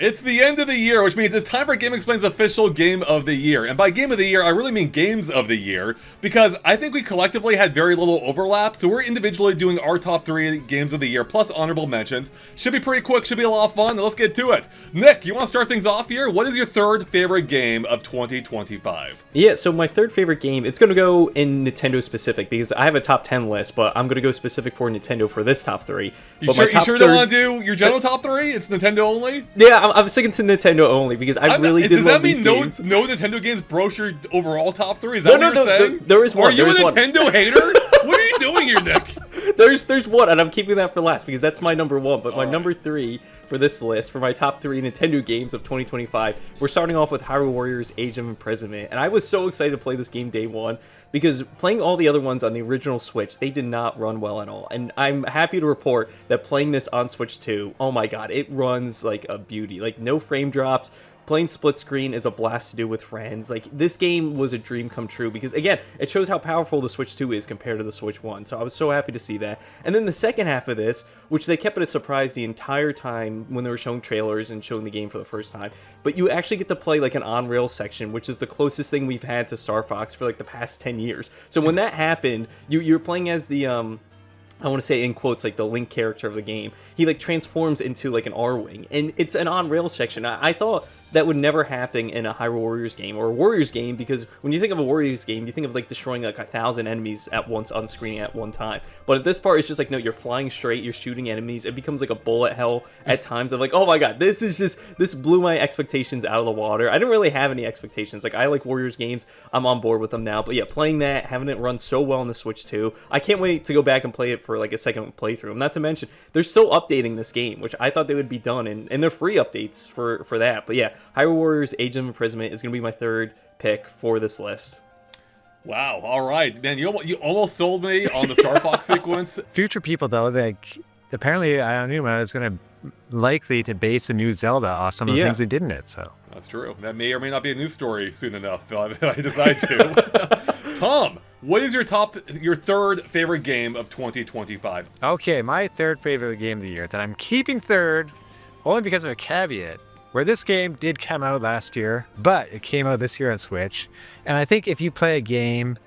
It's the end of the year, which means it's time for GameXplain's official Game of the Year. And by Game of the Year, I really mean Games of the Year, because I think we collectively had very little overlap, so we're individually doing our top 3 Games of the Year, plus honorable mentions. Should be pretty quick, should be a lot of fun, and let's get to it. Nick, you want to start things off here? What is your third favorite game of 2025? Yeah, so my third favorite game, it's going to go in Nintendo specific, because I have a top 10 list, but I'm going to go specific for Nintendo for this top 3. You sure don't want to do your general top 3? It's Nintendo only? Yeah, I'm sticking to Nintendo only because I really did love these games. Does that mean no Nintendo games broach your overall top 3? Is that what you're saying? There is one. Are you a Nintendo hater? What are you doing here, Nick? There's one, and I'm keeping that for last because that's my number 1. But my number 3 for this list, for my top 3 Nintendo games of 2025, we're starting off with Hyrule Warriors Age of Imprisonment. And I was so excited to play this game day 1. Because playing all the other ones on the original Switch, they did not run well at all. And I'm happy to report that playing this on Switch 2, oh my god, it runs like a beauty. Like, no frame drops. Playing split screen is a blast to do with friends. Like, this game was a dream come true because, again, it shows how powerful the Switch 2 is compared to the Switch 1. So I was so happy to see that. And then the second half of this, which they kept it a surprise the entire time when they were showing trailers and showing the game for the first time, but you actually get to play like an on-rails section, which is the closest thing we've had to Star Fox for like the past 10 years. So when that happened, you're playing as the I want to say in quotes, like the Link character of the game. He like transforms into like an R-Wing, and it's an on-rails section. I thought that would never happen in a Hyrule Warriors game or a Warriors game, because when you think of a Warriors game, you think of like destroying like 1,000 enemies at once on screen at one time. But at this part, it's just like, no, you're flying straight, you're shooting enemies. It becomes like a bullet hell at times. I'm like, oh my god, this blew my expectations out of the water. I didn't really have any expectations. Like, I like Warriors games, I'm on board with them now. But yeah, playing that, having it run so well on the Switch 2, I can't wait to go back and play it for like a second playthrough. Not to mention, they're still updating this game, which I thought they would be done, and they're free updates for that. But yeah, Hyrule Warriors Age of Imprisonment is going to be my third pick for this list. Wow, all right. Man, you almost sold me on the Star Fox sequence. Future people, though, like, apparently Aonuma is going to likely to base a new Zelda off some of the things they did in it, so. That's true. That may or may not be a news story soon enough if I decide to. Tom, what is your third favorite game of 2025? Okay, my third favorite game of the year that I'm keeping third only because of a caveat, where this game did come out last year, but it came out this year on Switch. And I think if you play a game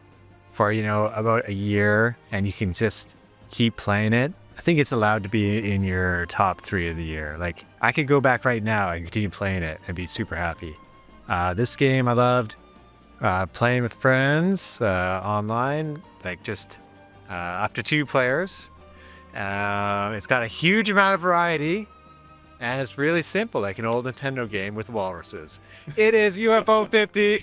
for, about a year and you can just keep playing it, I think it's allowed to be in your top 3 of the year. Like, I could go back right now and continue playing it and be super happy. This game I loved playing with friends online, like just up to 2 players. It's got a huge amount of variety. And it's really simple, like an old Nintendo game with walruses. It is UFO 50.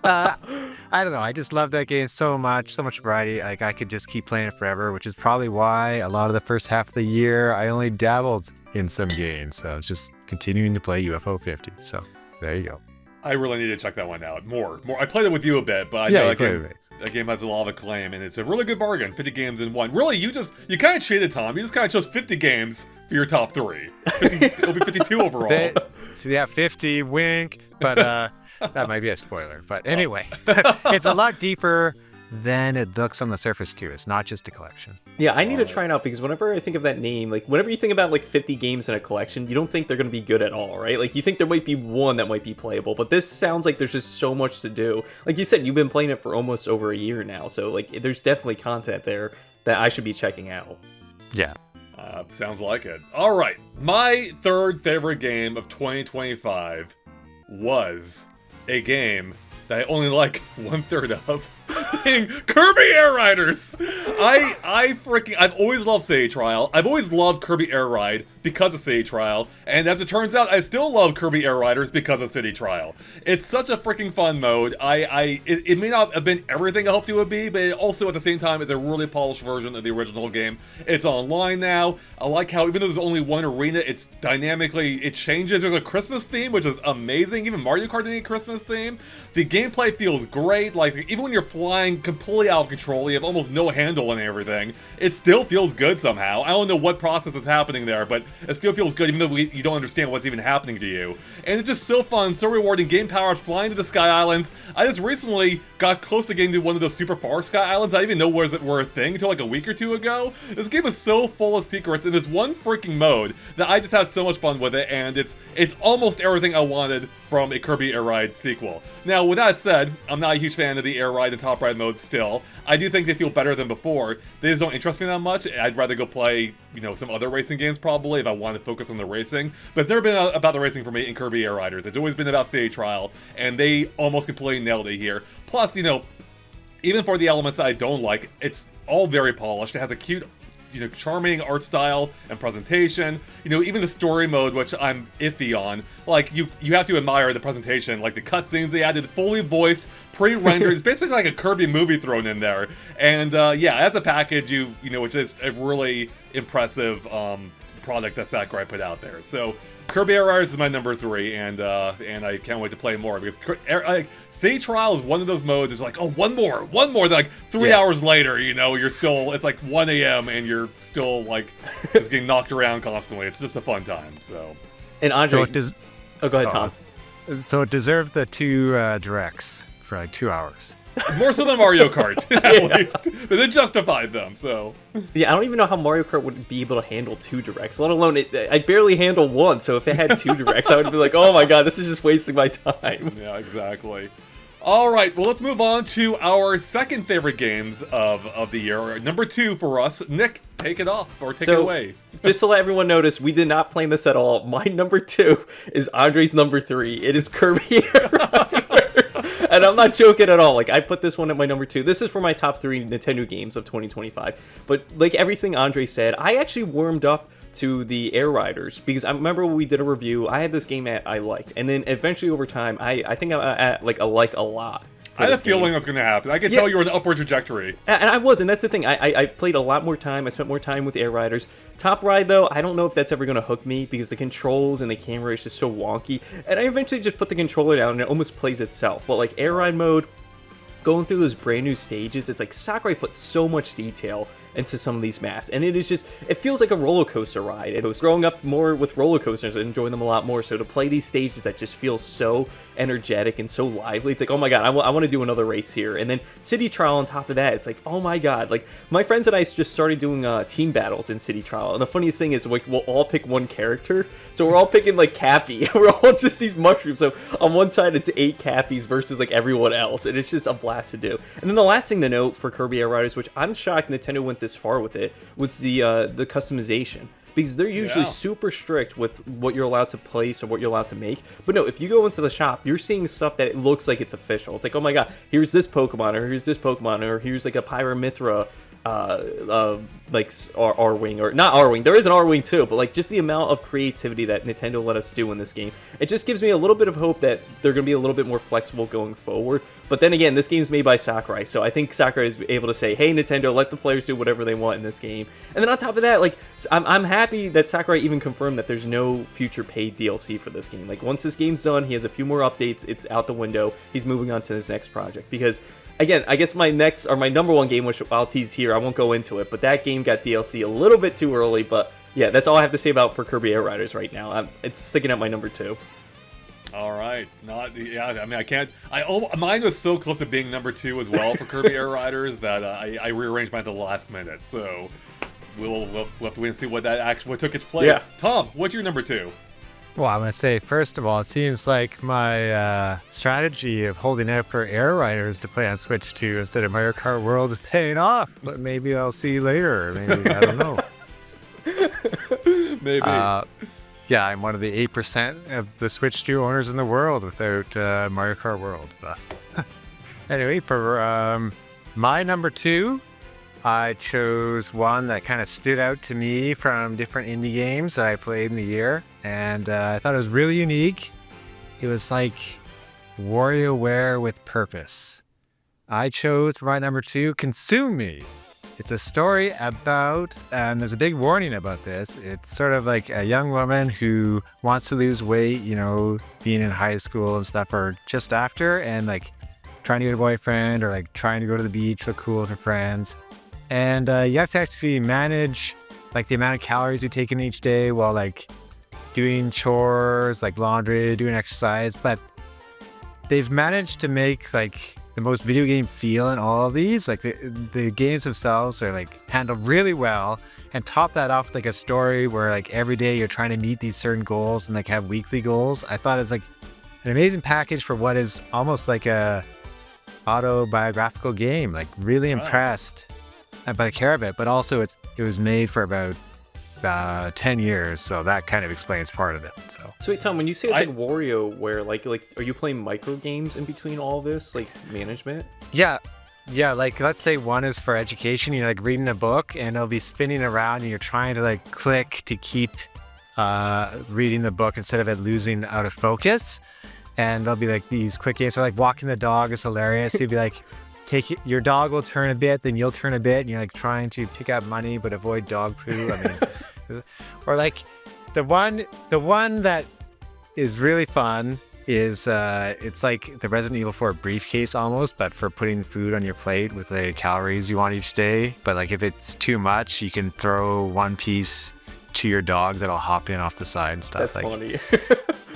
I don't know. I just love that game so much variety. Like, I could just keep playing it forever, which is probably why a lot of the first half of the year I only dabbled in some games. So it's just continuing to play UFO 50. So there you go. I really need to check that one out. More. I played it with you a bit, but I know that game has a lot of acclaim, and it's a really good bargain. 50 games in one. Really, you kind of cheated, Tom. You just kind of chose 50 games for your top 3. It'll be 52 overall. 50, wink, but that might be a spoiler. But anyway, it's a lot deeper than it looks on the surface too. It's not just a collection. Yeah, I need to try it out, because whenever I think of that name, like whenever you think about like 50 games in a collection, you don't think they're going to be good at all, right? Like, you think there might be one that might be playable, but this sounds like there's just so much to do. Like you said, you've been playing it for almost over a year now, so like there's definitely content there that I should be checking out. Yeah. Sounds like it. All right, my third favorite game of 2025 was a game that I only like 1/3 of, being Kirby Air Riders. I've always loved City Trial. I've always loved Kirby Air Ride because of City Trial, and as it turns out, I still love Kirby Air Riders because of City Trial. It's such a freaking fun mode. It may not have been everything I hoped it would be, but it also at the same time is a really polished version of the original game. It's online now. I like how even though there's only one arena, it changes. There's a Christmas theme, which is amazing. Even Mario Kart did a Christmas theme. The gameplay feels great. Like, even when you're flying completely out of control. You have almost no handle and everything. It still feels good somehow. I don't know what process is happening there, but it still feels good even though you don't understand what's even happening to you. And it's just so fun, so rewarding, game powered, flying to the Sky Islands. I just recently got close to getting to one of those super far Sky Islands. I didn't even know were a thing until like a week or two ago. This game is so full of secrets in this one freaking mode that I just had so much fun with it, and it's almost everything I wanted from a Kirby Air Ride sequel. Now, with that said, I'm not a huge fan of the Air Ride and Top Ride modes still. I do think they feel better than before. They just don't interest me that much. I'd rather go play, some other racing games probably if I want to focus on the racing. But it's never been about the racing for me in Kirby Air Riders. It's always been about City Trial, and they almost completely nailed it here. Plus, even for the elements that I don't like, it's all very polished. It has a cute, charming art style and presentation. Even the story mode, which I'm iffy on, like, you have to admire the presentation, like the cutscenes they added, fully voiced, pre-rendered. It's basically like a Kirby movie thrown in there. And yeah, as a package, which is a really impressive product that Sakurai put out there. So Kirby Air Riders is my number 3, and I can't wait to play more, because City Trial is one of those modes. It's like, oh, one more. Like 3 hours later, you're still, it's like 1 a.m. and you're still like just getting knocked around constantly. It's just a fun time. So, and Andre, go ahead, Tom. So it deserved the 2 directs for like 2 hours. More so than Mario Kart, at least. But it justified them, so. Yeah, I don't even know how Mario Kart would be able to handle 2 directs, let alone I barely handle 1, so if it had 2 directs, I would be like, oh my god, this is just wasting my time. Yeah, exactly. Alright, well, let's move on to our second favorite games of the year. Number 2 for us. Nick, take it off, or take it away. Just to let everyone notice, we did not plan this at all. My number 2 is Andre's number 3. It is Kirby Air Riders. And I'm not joking at all. Like, I put this one at my number 2. This is for my top 3 Nintendo games of 2025. But like everything Andre said, I actually warmed up to the Air Riders, because I remember when we did a review, I had this game I liked, and then eventually over time, I think I'm at like a lot. I had a feeling that's going to happen. I could tell you were on an upward trajectory. And I was, and that's the thing. I played a lot more time. I spent more time with Air Riders. Top Ride, though, I don't know if that's ever going to hook me, because the controls and the camera is just so wonky. And I eventually just put the controller down, and it almost plays itself. But like Air Ride mode, going through those brand new stages, it's like Sakurai put so much detail into some of these maps, and it feels like a roller coaster ride. It was growing up more with roller coasters and enjoying them a lot more, so to play these stages that just feel so energetic and so lively, it's like, oh my god, I want to do another race here. And then City Trial on top of that, it's like, oh my god, like my friends and I just started doing team battles in City Trial, and the funniest thing is, like, we'll all pick one character, so we're all picking like Cappy. We're all just these mushrooms, so on one side it's 8 Cappies versus like everyone else, and it's just a blast to do. And then the last thing to note for Kirby Air Riders, which I'm shocked Nintendo went this far with it, was the customization, because they're usually super strict with what you're allowed to place or what you're allowed to make. But no, if you go into the shop, you're seeing stuff that it looks like it's official. It's like, oh my god, here's this Pokemon, or here's this Pokemon, or here's like a Pyramithra like R-Wing, or not R-Wing, there is an R-Wing too, but like just the amount of creativity that Nintendo let us do in this game, it just gives me a little bit of hope that they're going to be a little bit more flexible going forward. But then again, this game's made by Sakurai, so I think Sakurai is able to say, hey Nintendo, let the players do whatever they want in this game. And then on top of that, like, I'm happy that Sakurai even confirmed that there's no future paid DLC for this game. Like, once this game's done, he has a few more updates, it's out the window, he's moving on to his next project. Because again, I guess my number 1 game, which I'll tease here, I won't go into it, but that game got DLC a little bit too early. But yeah, that's all I have to say about for Kirby Air Riders right now. It's sticking at my number 2. All right, mine was so close to being number 2 as well for Kirby Air Riders that I rearranged mine at the last minute. So we'll have to wait and see what took its place. Yeah. Tom, what's your number 2? Well, I'm going to say, first of all, it seems like my strategy of holding out for Air Riders to play on Switch 2 instead of Mario Kart World is paying off. But maybe I'll see later. Maybe, I don't know. Maybe. Yeah, I'm one of the 8% of the Switch 2 owners in the world without Mario Kart World. But anyway, for my number 2, I chose one that kind of stood out to me from different indie games that I played in the year. And I thought it was really unique. It was like WarioWare with purpose. I chose for my number 2, Consume Me. It's a story about, and there's a big warning about this, it's sort of like a young woman who wants to lose weight, being in high school and stuff, or just after, and like trying to get a boyfriend or like trying to go to the beach, look cool with your friends. And you have to actually manage like the amount of calories you take in each day while like doing chores, like laundry, doing exercise. But they've managed to make like the most video game feel in all of these. Like the games themselves are like handled really well, and top that off with like a story where like every day you're trying to meet these certain goals and like have weekly goals. I thought it was like an amazing package for what is almost like a autobiographical game. Like really impressed by the care of it, but also it was made for about 10 years, so that kind of explains part of it. So wait, Tom, when you say it's like WarioWare, like are you playing micro games in between all this, like management? Yeah, like let's say one is for education. You're like reading a book and it'll be spinning around and you're trying to like click to keep reading the book instead of it losing out of focus. And there'll be like these quick games. So like walking the dog is hilarious. You'd be like, your dog will turn a bit, then you'll turn a bit, and you're like trying to pick up money but avoid dog poo. I mean, or like the one that is really fun is it's like the Resident Evil 4 briefcase almost, but for putting food on your plate with the calories you want each day. But like if it's too much, you can throw one piece to your dog that'll hop in off the side and stuff. That's like, funny.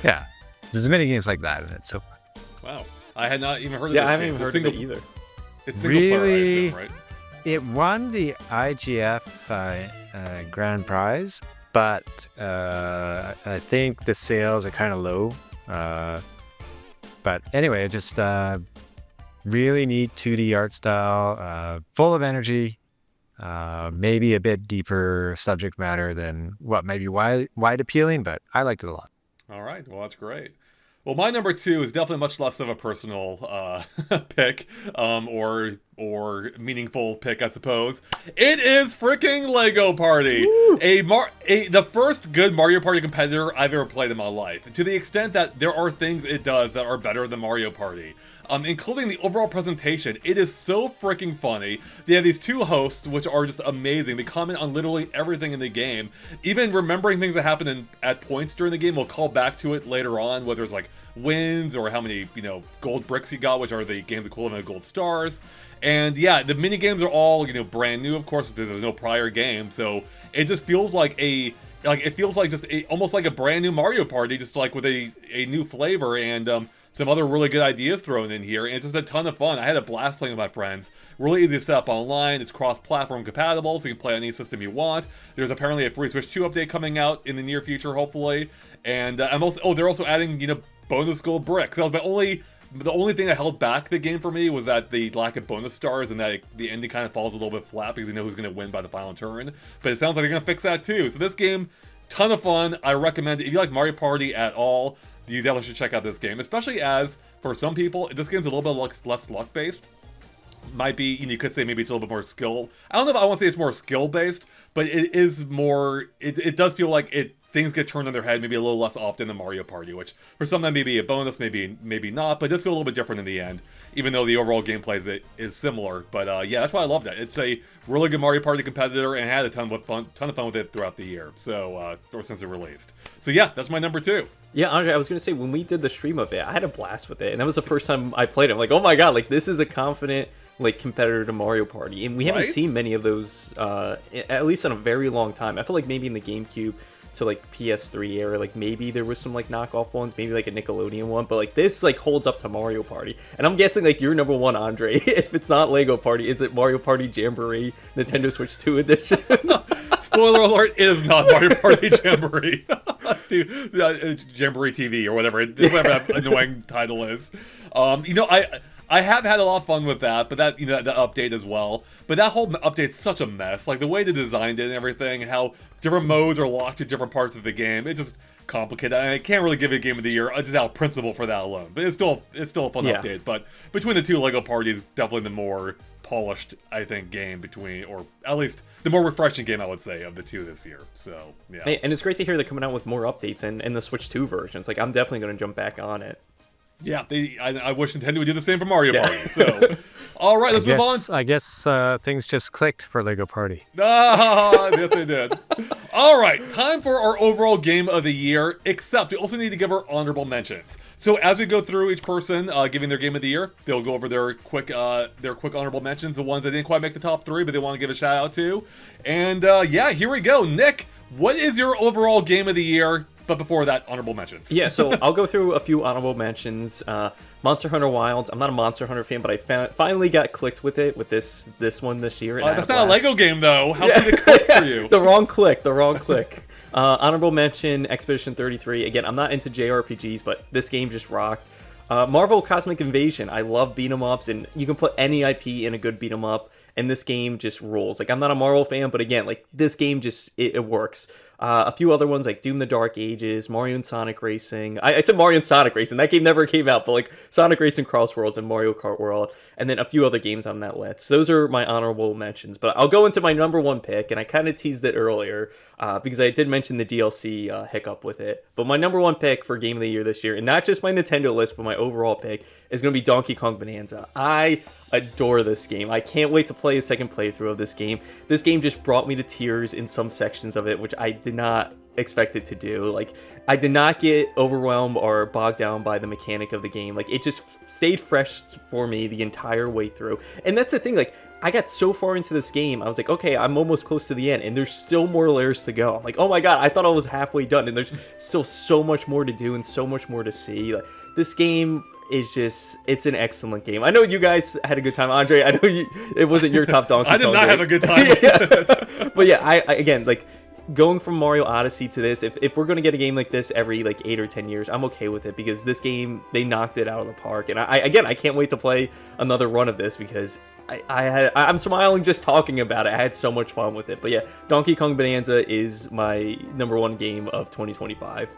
Yeah, there's many games like that in it. So wow, I had not even heard of this. Yeah, I haven't game. even heard of it either. It's single player, I assume, right? It won the IGF Grand Prize, but I think the sales are kind of low. But anyway, just really neat 2D art style, full of energy, maybe a bit deeper subject matter than what might be wide appealing, but I liked it a lot. All right, well, that's great. Well, my number 2 is definitely much less of a personal pick, or meaningful pick, I suppose. It is freaking Lego Party, the first good Mario Party competitor I've ever played in my life. To the extent that there are things it does that are better than Mario Party, including the overall presentation. It is so freaking funny. They have these two hosts, which are just amazing. They comment on literally everything in the game. Even remembering things that happen at points during the game, we'll call back to it later on, whether it's like wins or how many, gold bricks you got, which are the game's equivalent of gold stars. And yeah, the mini games are all, brand new, of course, because there's no prior game. So it just feels like almost like a brand new Mario Party, just like with a new flavor and some other really good ideas thrown in here, and it's just a ton of fun. I had a blast playing with my friends. Really easy to set up online. It's cross-platform compatible, so you can play on any system you want. There's apparently a free Switch 2 update coming out in the near future, hopefully. And they're also adding, bonus gold bricks. That was the only thing that held back the game for me was that the lack of bonus stars and that the ending kind of falls a little bit flat because you know who's going to win by the final turn. But it sounds like they're going to fix that too. So this game, ton of fun. I recommend it. If you like Mario Party at all, you definitely should check out this game, especially as, for some people, this game's a little bit less luck-based. Might be, you could say maybe it's a little bit more skill. I don't know if I want to say it's more skill-based, but it is more, it does feel like things get turned on their head maybe a little less often than Mario Party, which for some that may be a bonus, maybe not, but it does feel a little bit different in the end, even though the overall gameplay is similar. But yeah, that's why I loved it. It's a really good Mario Party competitor and had a ton of fun with it throughout the year, so or since it released. So yeah, that's my number 2. Yeah, Andre, I was going to say, when we did the stream of it, I had a blast with it, and that was the first time I played it. I'm like, oh my god, like, this is a confident, like, competitor to Mario Party, and we haven't seen many of those, at least in a very long time. I feel like maybe in the GameCube to, like, PS3 era, like, maybe there was some, like, knockoff ones, maybe, like, a Nickelodeon one, but, like, this, like, holds up to Mario Party. And I'm guessing, like, your number 1, Andre, if it's not Lego Party, is it Mario Party Jamboree Nintendo Switch 2 edition? Spoiler alert, it is not Mario Party Jamboree. Jamboree TV or whatever that annoying title is. I have had a lot of fun with that, but that update as well. But that whole update's such a mess. Like the way they designed it and everything, and how different modes are locked to different parts of the game. It's just complicated. I can't really give it a Game of the Year just out of principle for that alone. But it's still a fun update. But between the two, Lego Party is definitely the more polished, I think, game or at least the more refreshing game, I would say, of the two this year. So yeah. And it's great to hear they're coming out with more updates and the Switch 2 versions. Like, I'm definitely going to jump back on it. Yeah, I wish Nintendo would do the same for Mario Party. So, All right, let's move on. I guess things just clicked for Lego Party. Ah, yes, they did. All right, time for our overall game of the year, except we also need to give our honorable mentions. So as we go through each person giving their game of the year, they'll go over their quick honorable mentions, the ones that didn't quite make the top 3, but they want to give a shout out to. And yeah, here we go. Nick, what is your overall game of the year? But before that, honorable mentions. Yeah, so I'll go through a few honorable mentions. Monster Hunter Wilds. I'm not a Monster Hunter fan, but I finally got clicked with it with this one this year. That's not a Lego game, though. How can it click for you? The wrong click. Honorable mention, Expedition 33. Again, I'm not into JRPGs, but this game just rocked. Marvel Cosmic Invasion. I love beat 'em ups, and you can put any IP in a good beat 'em up, and this game just rules. Like, I'm not a Marvel fan, but again, like, this game just, it works. A few other ones like Doom the Dark Ages, Mario and Sonic Racing. I said Mario and Sonic Racing. That game never came out, but like Sonic Racing Cross Worlds and Mario Kart World, and then a few other games on that list. Those are my honorable mentions. But I'll go into my number one pick, and I kind of teased it earlier because I did mention the DLC hiccup with it. But my number one pick for Game of the Year this year, and not just my Nintendo list, but my overall pick, is going to be Donkey Kong Bonanza. I adore this game. I can't wait to play a second playthrough of this game. This game just brought me to tears in some sections of it, which I did not expect it to do. Like, I did not get overwhelmed or bogged down by the mechanic of the game. Like, it just stayed fresh for me the entire way through. And that's the thing, like, I got so far into this game, I was like, okay, I'm almost close to the end, and there's still more layers to go. I'm like, oh my god, I thought I was halfway done, and there's still so much more to do and so much more to see. Like, this game is just, it's an excellent game. I know you guys had a good time. Andre, I know it wasn't your top Donkey Kong. I did not have a good time. Yeah. But yeah, I again, like, going from Mario Odyssey to this, if we're going to get a game like this every like 8 or 10 years, I'm okay with it, because this game, they knocked it out of the park. And I can't wait to play another run of this, because I'm smiling just talking about it. I had so much fun with it. But yeah, Donkey Kong Bonanza is my number one game of 2025.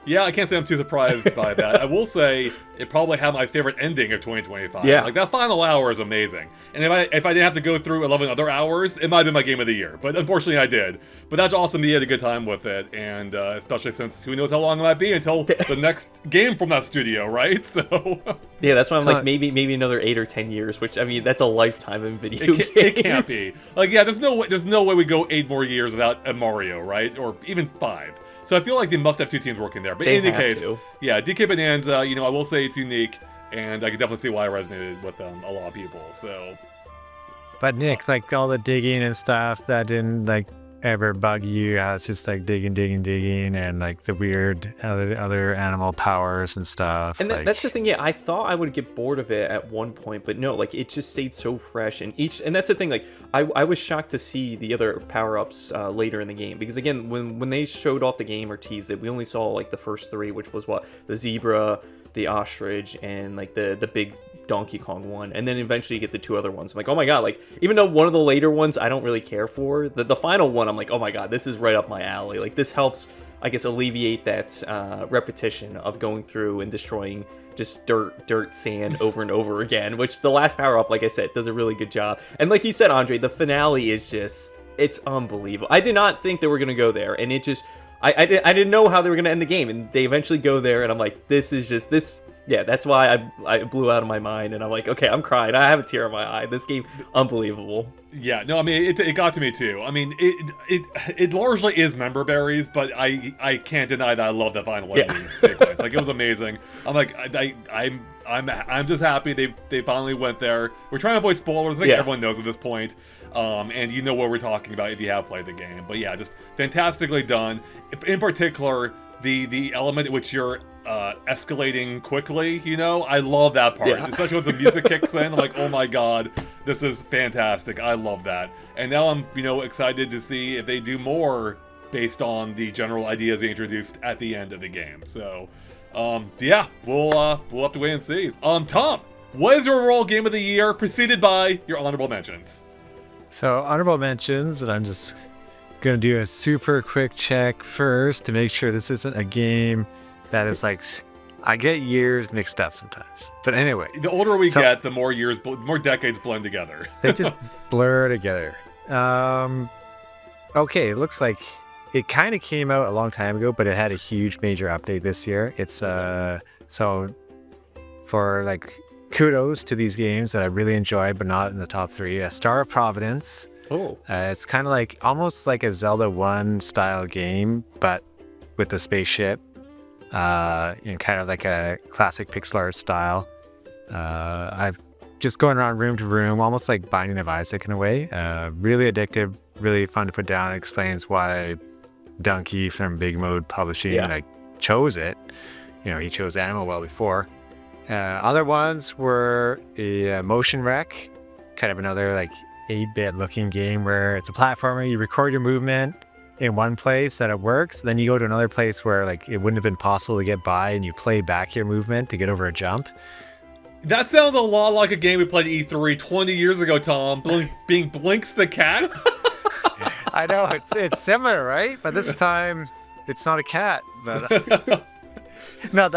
Yeah, I can't say I'm too surprised by that. I will say it probably had my favorite ending of 2025. Yeah. Like, that final hour is amazing. And if I didn't have to go through 11 other hours, it might have been my game of the year. But unfortunately, I did. But that's awesome that you had a good time with it. And especially since who knows how long it might be until the next game from that studio, right? So yeah, that's why I'm like, maybe another 8 or 10 years, which, I mean, that's a lifetime in video games. It can't be. Like, yeah, there's no way we go 8 more years without a Mario, right? Or even 5. So I feel like they must have 2 teams working there. But in any case, yeah, DK Bonanza, I will say it's unique, and I can definitely see why it resonated with a lot of people. So, but Nick, like, all the digging and stuff, that didn't like ever bug you? It's just like digging, and like the weird other animal powers and stuff. And that's the thing. Yeah, I thought I would get bored of it at one point, but no, like, it just stayed so fresh. And that's the thing. Like, I was shocked to see the other power-ups later in the game, because again, when they showed off the game or teased it, we only saw like the first 3, which was the zebra, the ostrich, and like the big Donkey Kong one, and then eventually you get the 2 other ones. I'm like, oh my god, like, even though one of the later ones I don't really care for, the final one, I'm like, oh my god, this is right up my alley. Like, this helps, I guess, alleviate that repetition of going through and destroying just dirt, sand over and over again, which the last power-up, like I said, does a really good job. And like you said, Andre, the finale is just, it's unbelievable. I did not think they were gonna go there, and it just, I didn't know how they were gonna end the game, and they eventually go there, and I'm like, this is just, this. Yeah, that's why I blew out of my mind, and I'm like, okay, I'm crying. I have a tear in my eye. This game, unbelievable. Yeah, no, I mean, it got to me too. I mean, it largely is member berries, but I can't deny that I love that final ending sequence. Like, it was amazing. I'm like, I'm just happy they finally went there. We're trying to avoid spoilers. I think everyone knows at this point. And you know what we're talking about if you have played the game. But yeah, just fantastically done. In particular, the element in which you're escalating quickly, I love that part. Yeah. Especially once the music kicks in, I'm like, oh my god, this is fantastic. I love that. And now I'm, excited to see if they do more based on the general ideas they introduced at the end of the game. So, yeah, we'll have to wait and see. Tom, what is your overall game of the year, preceded by your honorable mentions? So, honorable mentions, and I'm just gonna do a super quick check first to make sure this isn't a game that is like, I get years mixed up sometimes. But anyway, the older we get, the more decades blend together. They just blur together. Okay, it looks like it kind of came out a long time ago, but it had a huge major update this year. It's so for like kudos to these games that I really enjoyed, but not in the top 3. Star of Providence. Oh. It's kind of like almost like a Zelda 1 style game, but with the spaceship. Kind of like a classic pixel art style. I've just going around room to room, almost like Binding of Isaac in a way. Really addictive, really fun to put down. It explains why Donkey from Big Mode Publishing chose it. He chose Animal well before. Other ones were a Motion Wreck, kind of another like 8-bit looking game where it's a platformer. You record your movement in one place that it works, then you go to another place where like it wouldn't have been possible to get by, and you play back your movement to get over a jump. That sounds a lot like a game we played at E3 20 years ago, Tom. Being Blinks the cat? I know, it's similar, right? But this time, it's not a cat. But no,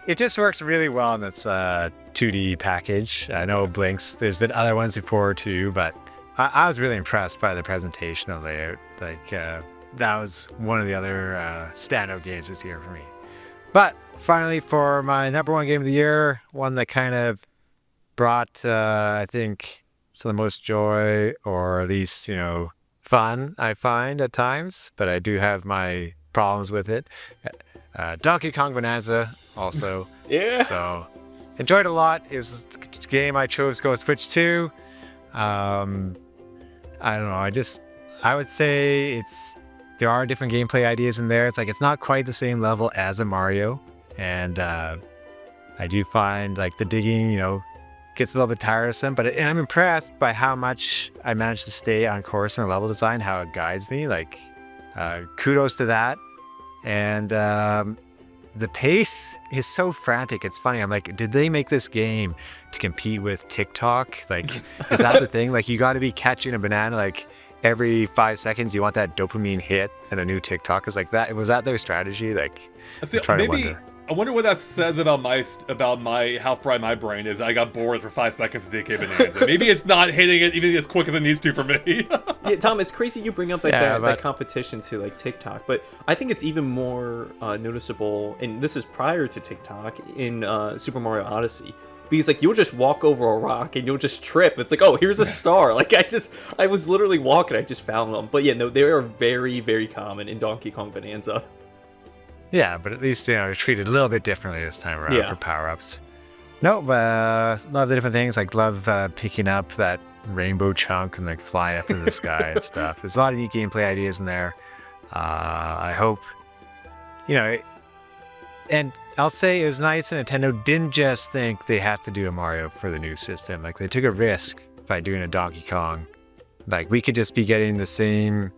it just works really well in this 2D package. I know Blinks, there's been other ones before too, but I was really impressed by the presentation of layout. Like, that was one of the other standout games this year for me. But finally, for my number 1 game of the year, one that kind of brought, I think, some of the most joy, or at least, fun, I find at times, but I do have my problems with it. Donkey Kong Bonanza, also. Yeah. So, enjoyed it a lot. It was a game I chose to go Switch to. I don't know, I would say there are different gameplay ideas in there. It's like, it's not quite the same level as a Mario. And I do find like the digging, gets a little bit tiresome, but I'm impressed by how much I managed to stay on course in the level design, how it guides me. Like, kudos to that. And the pace is so frantic. It's funny. I'm like, did they make this game to compete with TikTok? Like, is that the thing? Like, you got to be catching a banana like every 5 seconds. You want that dopamine hit, and a new TikTok is like that. Was that their strategy? Like, I wonder what that says about how fried my brain is. I got bored for 5 seconds of DK Bonanza. Maybe it's not hitting it even as quick as it needs to for me. Yeah, Tom, it's crazy you bring up like that competition to like TikTok, but I think it's even more noticeable, and this is prior to TikTok, in Super Mario Odyssey. Because like you'll just walk over a rock and you'll just trip. It's like, oh, here's a star. Like I was literally walking, I just found them. But yeah, no, they are very, very common in Donkey Kong Bonanza. Yeah, but at least, they're treated a little bit differently this time around for power-ups. No, but love the different things. Like, love picking up that rainbow chunk and like flying up into the sky and stuff. There's a lot of neat gameplay ideas in there. I hope, and I'll say it was nice that Nintendo didn't just think they have to do a Mario for the new system. Like, they took a risk by doing a Donkey Kong. Like, we could just be getting the same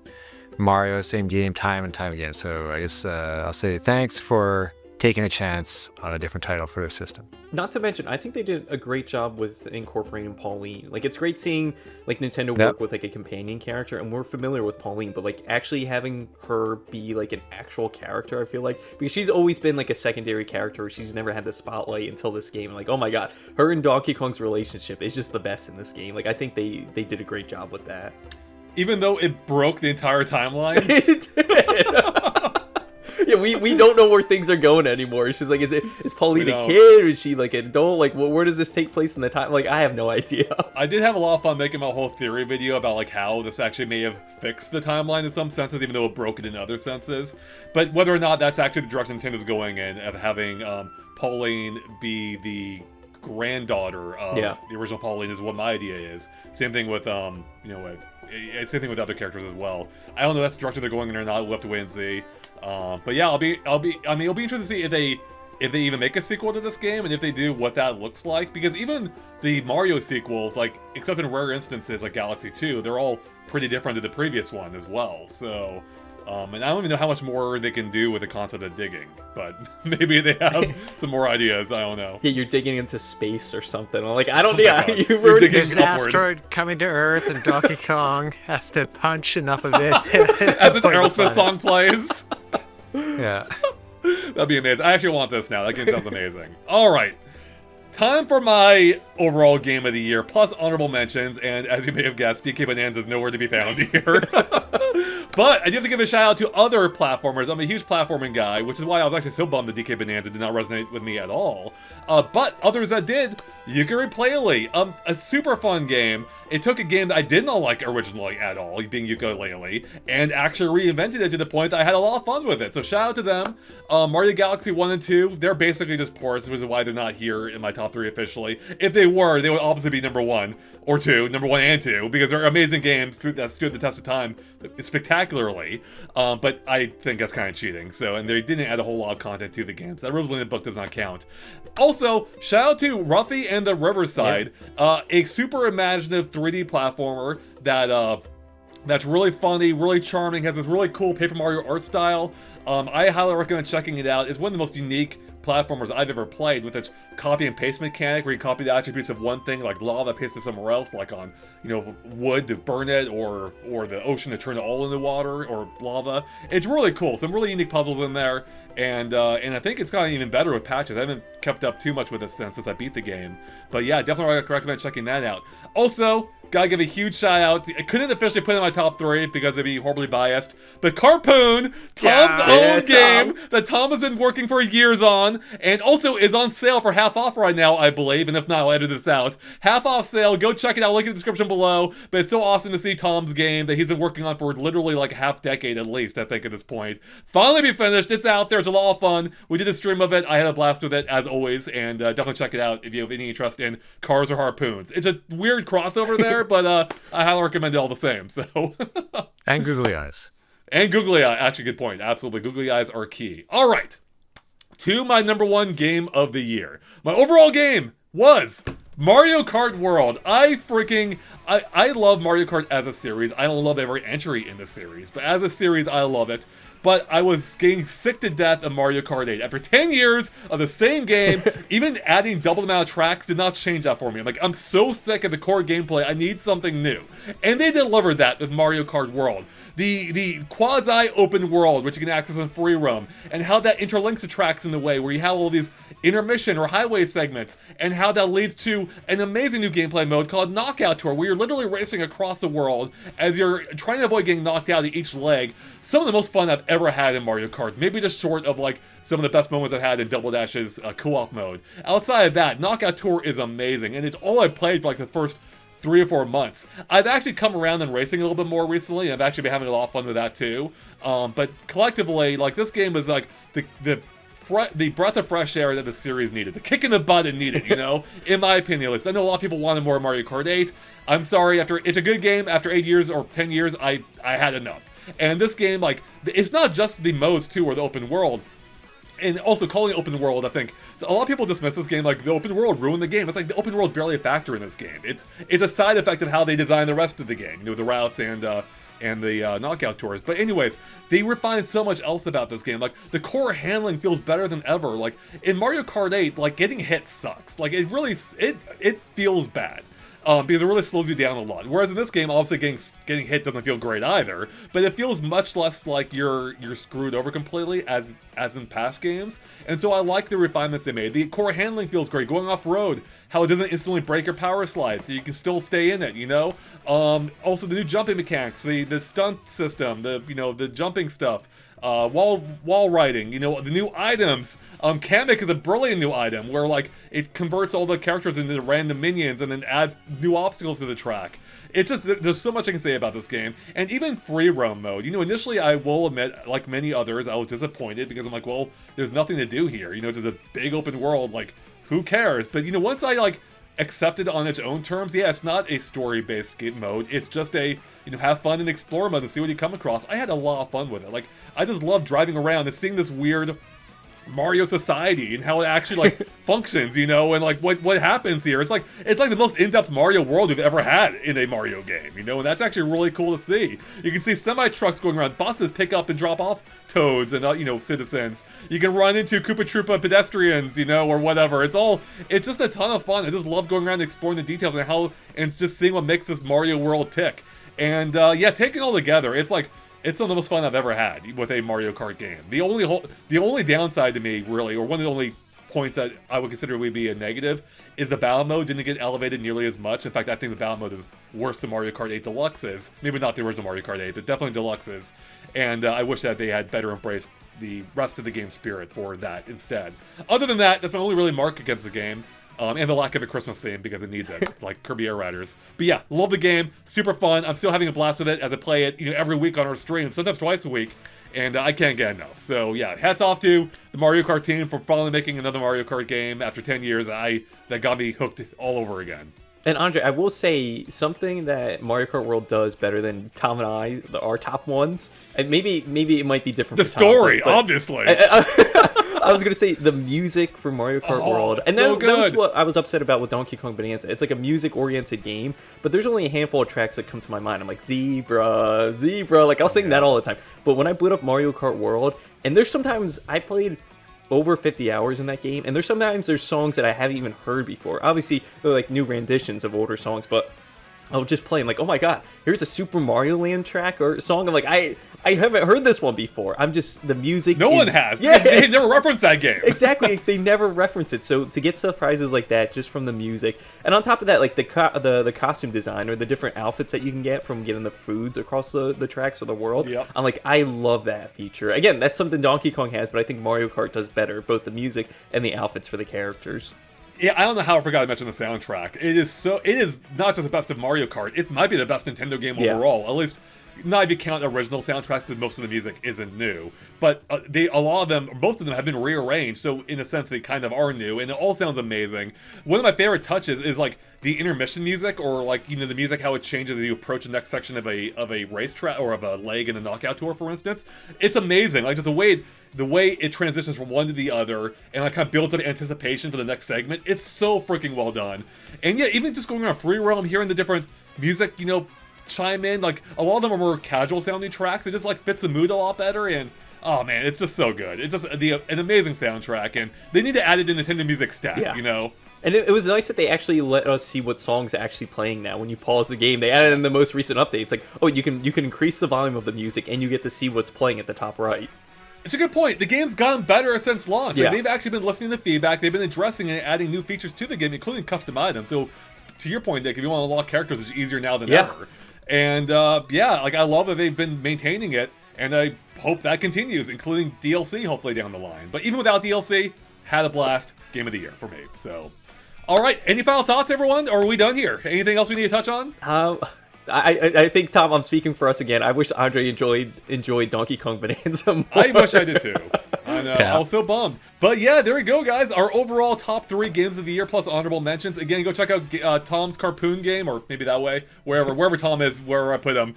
Mario, same game time and time again. So I guess I'll say thanks for taking a chance on a different title for the system. Not to mention, I think they did a great job with incorporating Pauline. Like, it's great seeing like Nintendo work with like a companion character, and we're familiar with Pauline, but like actually having her be like an actual character, I feel like, because she's always been like a secondary character. She's never had the spotlight until this game. And like, oh my god, her and Donkey Kong's relationship is just the best in this game. Like, I think they did a great job with that. Even though it broke the entire timeline? It did. Yeah, we don't know where things are going anymore. It's just like, is Pauline a kid? Or is she like an adult? Like, where does this take place in the time? Like, I have no idea. I did have a lot of fun making my whole theory video about like how this actually may have fixed the timeline in some senses, even though it broke it in other senses. But whether or not that's actually the direction Nintendo's going in, of having Pauline be the granddaughter of the original Pauline, is what my idea is. Same thing with same thing with other characters as well. I don't know if that's the direction they're going in or not. We'll have to wait and see. But yeah, it'll be interesting to see if they even make a sequel to this game, and if they do, what that looks like. Because even the Mario sequels, like, except in rare instances like Galaxy 2, they're all pretty different to the previous one as well. So, and I don't even know how much more they can do with the concept of digging, but maybe they have some more ideas. I don't know. Yeah, you're digging into space or something. Like, I don't know. There's an asteroid coming to Earth, and Donkey Kong has to punch enough of this as an Aerosmith song plays. Yeah. That'd be amazing. I actually want this now. That game sounds amazing. All right. Time for my overall game of the year, plus honorable mentions, and as you may have guessed, DK Bonanza is nowhere to be found here. But I do have to give a shout out to other platformers. I'm a huge platforming guy, which is why I was actually so bummed that DK Bonanza did not resonate with me at all. But others that did, Yooka-Laylee, a super fun game. It took a game that I did not like originally at all, being Yooka-Laylee, and actually reinvented it to the point that I had a lot of fun with it. So shout out to them. Mario Galaxy 1 and 2, they're basically just ports, which is why they're not here in my top 3 officially. If they were, they would obviously be number 1 or 2, number 1 and 2, because they're amazing games that stood the test of time spectacularly. But I think that's kind of cheating. So, and they didn't add a whole lot of content to the game, so that Rosalina book does not count. Also, shout out to Ruffy and the Riverside, a super imaginative 3D platformer that that's really funny, really charming, has this really cool Paper Mario art style. I highly recommend checking it out. It's one of the most unique platformers I've ever played, with its copy and paste mechanic where you copy the attributes of one thing, like lava, paste it somewhere else, like on, you know, wood to burn it, or the ocean to turn it all into water, or lava. It's really cool. Some really unique puzzles in there, and I think it's gotten even better with patches. I haven't kept up too much with it since I beat the game. But yeah, definitely recommend checking that out. Also, gotta give a huge shout out. I couldn't officially put it in my top 3 because it'd be horribly biased. But Carpoon, Tom's own game that Tom has been working for years on, and also is on sale for half off right now, I believe. And if not, I'll edit this out. Half off sale. Go check it out. Link in the description below. But it's so awesome to see Tom's game that he's been working on for literally like a half decade at least, I think, at this point. Finally be finished. It's out there. It's a lot of fun. We did a stream of it. I had a blast with it, as always. And definitely check it out if you have any interest in cars or harpoons. It's a weird crossover there, but I highly recommend it all the same. So And googly eyes. And googly eye. Actually, good point. Absolutely. Googly eyes are key. All right. To my number 1 game of the year. My overall game was Mario Kart World. I love Mario Kart as a series. I don't love every entry in the series, but as a series, I love it. But I was getting sick to death of Mario Kart 8. After 10 years of the same game, even adding double the amount of tracks did not change that for me. I'm like, I'm so sick of the core gameplay, I need something new. And they delivered that with Mario Kart World. The quasi-open world, which you can access in free roam, and how that interlinks the tracks in the way, where you have all these intermission or highway segments, and how that leads to an amazing new gameplay mode called Knockout Tour, where you're literally racing across the world as you're trying to avoid getting knocked out at each leg. Some of the most fun I've ever had in Mario Kart, maybe just short of like some of the best moments I've had in Double Dash's co-op mode. Outside of that, Knockout Tour is amazing, and it's all I played for like the first 3 or 4 months. I've actually come around and racing a little bit more recently, and I've actually been having a lot of fun with that too. But collectively, like, this game was like the breath of fresh air that the series needed, the kick in the butt it needed, you know, in my opinion at least. I know a lot of people wanted more Mario Kart 8. I'm sorry, it's a good game. After 8 years or 10 years, I had enough. And this game, like, it's not just the modes too, or the open world. And also, calling it open world, I think, a lot of people dismiss this game like the open world ruined the game. It's like the open world's barely a factor in this game. It's a side effect of how they design the rest of the game, you know, the routes and the knockout tours. But anyways, they refined so much else about this game. Like, the core handling feels better than ever. Like, in Mario Kart 8, like, getting hit sucks. Like, it really, it feels bad. Because it really slows you down a lot. Whereas in this game, obviously getting hit doesn't feel great either, but it feels much less like you're screwed over completely as in past games. And so I like the refinements they made. The core handling feels great. Going off-road, how it doesn't instantly break your power slide, so you can still stay in it, you know? Also the new jumping mechanics, the stunt system, the jumping stuff. Wall riding, you know, the new items. Kamek is a brilliant new item where, like, it converts all the characters into random minions and then adds new obstacles to the track. It's just, there's so much I can say about this game. And even free roam mode, you know, initially I will admit, like many others, I was disappointed because I'm like, well, there's nothing to do here. You know, there's a big open world, like, who cares? But, you know, once I, like, accepted on its own terms, yeah, it's not a story-based game mode. It's just a, you know, have fun and explore mode and see what you come across. I had a lot of fun with it. Like, I just love driving around and seeing this weird Mario society and how it actually, like, functions, you know, and like what happens here. It's like the most in-depth Mario world we've ever had in a Mario game, you know, and that's actually really cool to see. You can see semi-trucks going around, buses pick up and drop off toads and you know, citizens. You can run into Koopa Troopa pedestrians, you know, or whatever. It's just a ton of fun. I just love going around and exploring the details and it's just seeing what makes this Mario world tick. And yeah, taken all together, it's like, it's some of the most fun I've ever had with a Mario Kart game. The only downside to me, really, or one of the only points that I would consider would be a negative is the battle mode didn't get elevated nearly as much. In fact, I think the battle mode is worse than Mario Kart 8 Deluxe is. Maybe not the original Mario Kart 8, but definitely Deluxe is. And I wish that they had better embraced the rest of the game spirit for that instead. Other than that, that's my only really mark against the game. And the lack of a Christmas theme because it needs it, like Kirby Air Riders. But yeah, love the game, super fun. I'm still having a blast with it as I play it, every week on our stream, sometimes twice a week, and I can't get enough. So yeah, hats off to the Mario Kart team for finally making another Mario Kart game after 10 years. That got me hooked all over again. And Andre, I will say something that Mario Kart World does better than Tom and I, our top ones, and maybe it might be different. The for Tom, story, but obviously. I was gonna say the music for Mario Kart World, and so that was what I was upset about with Donkey Kong Bonanza. It's like a music-oriented game, but there's only a handful of tracks that come to my mind. I'm like Zebra, like I'll sing that all the time. But when I boot up Mario Kart World, and there's sometimes I played over 50 hours in that game, and there's songs that I haven't even heard before. Obviously, they're like new renditions of older songs, but I'll just play. I'm like, oh my god, here's a Super Mario Land track or song. I'm like, I haven't heard this one before. I'm just, the music No one has, because they've never referenced that game. Exactly, they never reference it. So to get surprises like that just from the music, and on top of that, like the costume design or the different outfits that you can get from getting the foods across the tracks or the world, Yep. I'm like, I love that feature. Again, that's something Donkey Kong has, but I think Mario Kart does better, both the music and the outfits for the characters. Yeah, I don't know how I forgot to mention the soundtrack. It is not just the best of Mario Kart, it might be the best Nintendo game overall. At least, not if you count original soundtracks, because most of the music isn't new. But most of them have been rearranged, so in a sense they kind of are new, and it all sounds amazing. One of my favorite touches is like the intermission music, or like the music how it changes as you approach the next section of a racetrack or of a leg in a knockout tour, for instance. It's amazing, like just the way it transitions from one to the other, and like kind of builds up anticipation for the next segment. It's so freaking well done. And yeah, even just going around free roam, hearing the different music, chime in, like a lot of them are more casual sounding tracks. It just like fits the mood a lot better, and oh man, it's just so good. It's just an amazing soundtrack, and they need to add it to Nintendo Music stat, And it was nice that they actually let us see what songs are actually playing now. When you pause the game, they added in the most recent updates, like, oh, you can increase the volume of the music, and you get to see what's playing at the top right. It's a good point. The game's gotten better since launch. Yeah. Like, they've actually been listening to feedback. They've been addressing and adding new features to the game, including custom items. So, to your point, Nick, if you want to unlock characters, it's easier now than ever. And like I love that they've been maintaining it, and I hope that continues, including DLC hopefully down the line. But even without DLC, had a blast. Game of the year for me. So, all right. Any final thoughts, everyone? Or are we done here? Anything else we need to touch on? I think, Tom, I'm speaking for us again. I wish Andre enjoyed Donkey Kong Bonanza more. I wish I did too. I know. I was so bummed. But yeah, there we go, guys. Our overall top 3 games of the year plus honorable mentions. Again, go check out Tom's Carpoon game, or maybe that way, wherever Tom is, wherever I put him.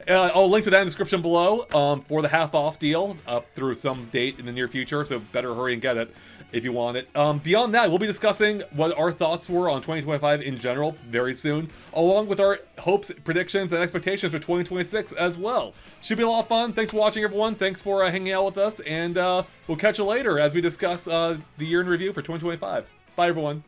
I'll link to that in the description below for the half-off deal up through some date in the near future, so better hurry and get it if you want it. Beyond that, we'll be discussing what our thoughts were on 2025 in general very soon, along with our hopes, predictions, and expectations for 2026 as well. Should be a lot of fun. Thanks for watching, everyone. Thanks for hanging out with us, and we'll catch you later as we discuss the year in review for 2025. Bye, everyone.